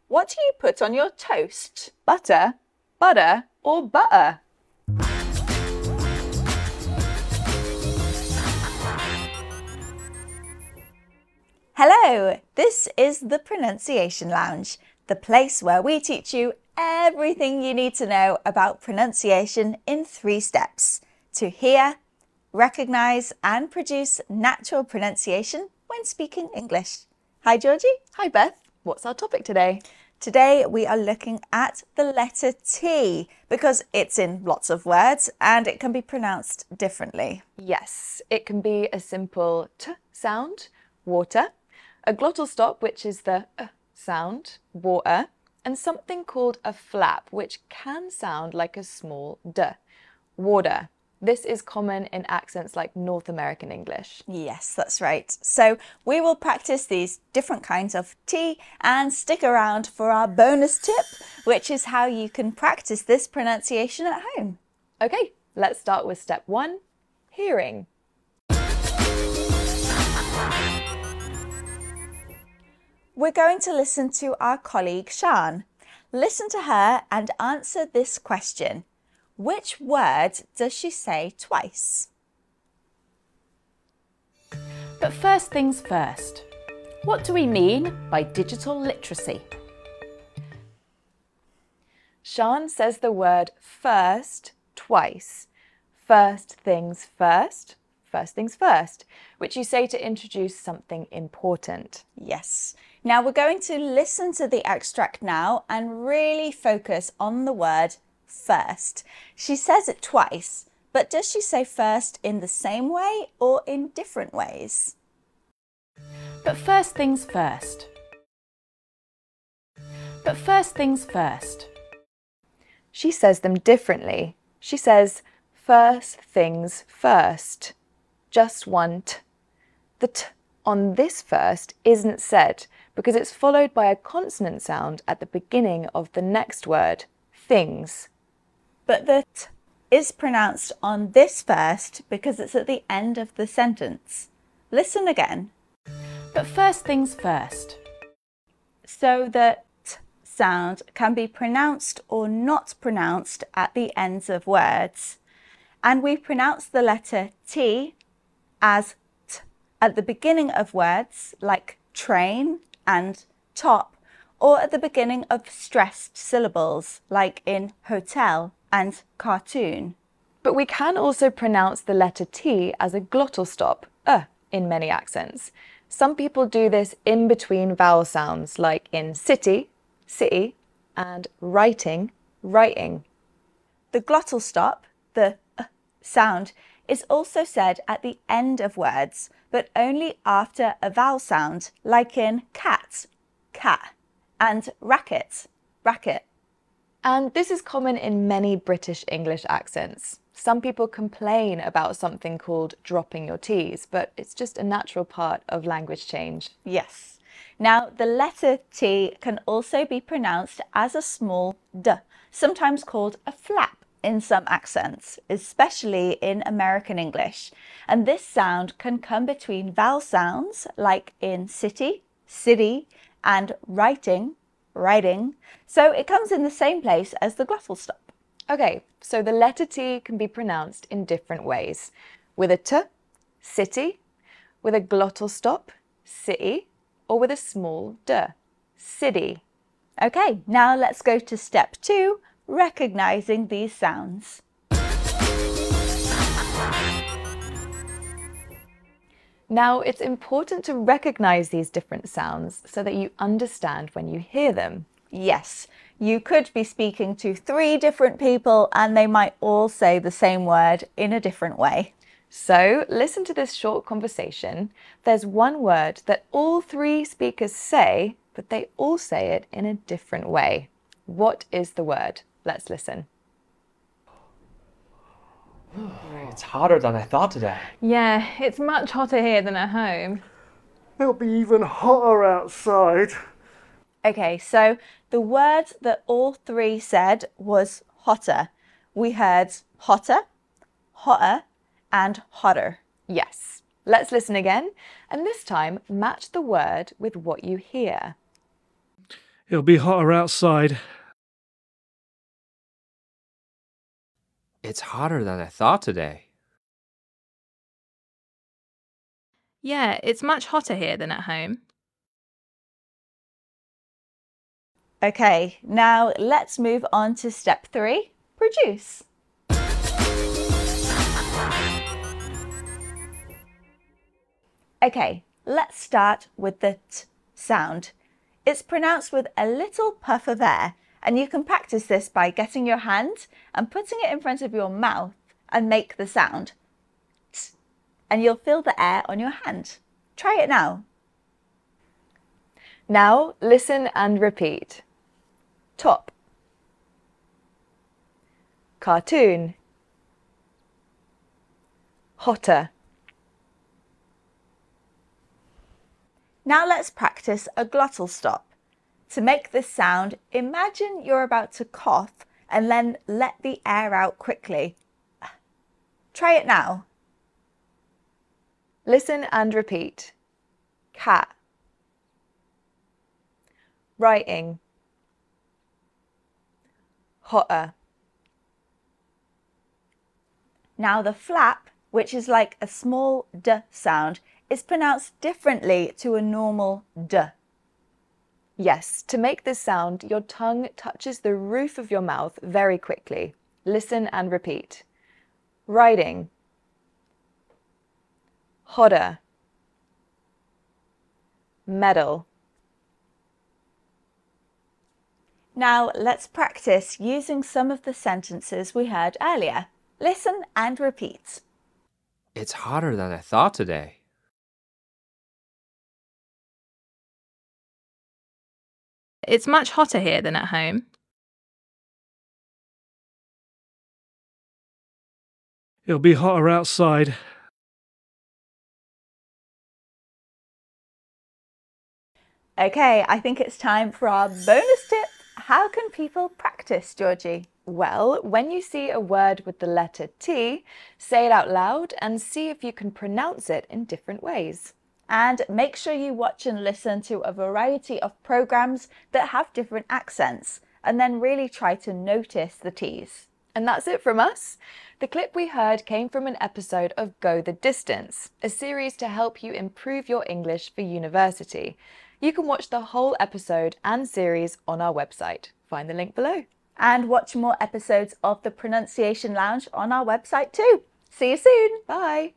What do you put on your toast? Butter, butter, or butter? Hello, this is the Pronunciation Lounge, the place where we teach you everything you need to know about pronunciation in 3 steps: to hear, recognise and produce natural pronunciation when speaking English. Hi Georgie. Hi Beth, what's our topic today? Today we are looking at the letter T because it's in lots of words and it can be pronounced differently. Yes, it can be a simple T sound, water, a glottal stop, which is the sound, water, and something called a flap, which can sound like a small D, water. This is common in accents like North American English. Yes, that's right. So we will practice these different kinds of T and stick around for our bonus tip, which is how you can practice this pronunciation at home. Okay, let's start with step 1, hearing. We're going to listen to our colleague Sian. Listen to her and answer this question. Which word does she say twice? But first things first, what do we mean by digital literacy? Sian says the word first twice. First things first, which you say to introduce something important. Yes. Now we're going to listen to the extract now and really focus on the word first. She says it twice, but does she say first in the same way or in different ways? But first things first. But first things first. She says them differently. She says first things first. Just one T. The T on this first isn't said because it's followed by a consonant sound at the beginning of the next word, things. But the T is pronounced on this first because it's at the end of the sentence. Listen again. But first things first. So the T sound can be pronounced or not pronounced at the ends of words. And we pronounce the letter T as T at the beginning of words like train and top, or at the beginning of stressed syllables like in hotel and cartoon. But we can also pronounce the letter T as a glottal stop, in many accents. Some people do this in between vowel sounds like in city, city, and writing, writing. The glottal stop, the sound, is also said at the end of words, but only after a vowel sound, like in cat, cat, and racket, racket. And this is common in many British English accents. Some people complain about something called dropping your T's, but it's just a natural part of language change. Yes. Now, the letter T can also be pronounced as a small D, sometimes called a flap in some accents, especially in American English. And this sound can come between vowel sounds like in city, city, and writing, writing. So it comes in the same place as the glottal stop. Okay, so the letter T can be pronounced in different ways. With a T, city, with a glottal stop, city, or with a small D, city. Okay, now let's go to step 2, recognizing these sounds. Now, it's important to recognize these different sounds so that you understand when you hear them. Yes, you could be speaking to 3 different people and they might all say the same word in a different way. So listen to this short conversation. There's one word that all 3 speakers say, but they all say it in a different way. What is the word? Let's listen. It's hotter than I thought today. Yeah, it's much hotter here than at home. It'll be even hotter outside. Okay, so the word that all 3 said was hotter. We heard hotter, hotter, and hotter. Yes. Let's listen again, and this time match the word with what you hear. It'll be hotter outside. It's hotter than I thought today. Yeah, it's much hotter here than at home. Okay, now let's move on to step 3, produce. Okay, let's start with the t sound. It's pronounced with a little puff of air, and you can practice this by getting your hand and putting it in front of your mouth and make the sound. T, and you'll feel the air on your hand. Try it now. Now listen and repeat. Top. Cartoon. Hotter. Now let's practice a glottal stop. To make this sound, imagine you're about to cough and then let the air out quickly. Try it now. Listen and repeat. Cat. Writing. Hotter. Now the flap, which is like a small d sound, is pronounced differently to a normal d. Yes, to make this sound, your tongue touches the roof of your mouth very quickly. Listen and repeat. Writing. Hotter. Medal. Now let's practice using some of the sentences we heard earlier. Listen and repeat. It's hotter than I thought today. It's much hotter here than at home. It'll be hotter outside. Okay, I think it's time for our bonus tip. How can people practice, Georgie? Well, when you see a word with the letter T, say it out loud and see if you can pronounce it in different ways. And make sure you watch and listen to a variety of programs that have different accents, and then really try to notice the T's. And that's it from us. The clip we heard came from an episode of Go the Distance, a series to help you improve your English for university. You can watch the whole episode and series on our website. Find the link below. And watch more episodes of the Pronunciation Lounge on our website too. See you soon. Bye.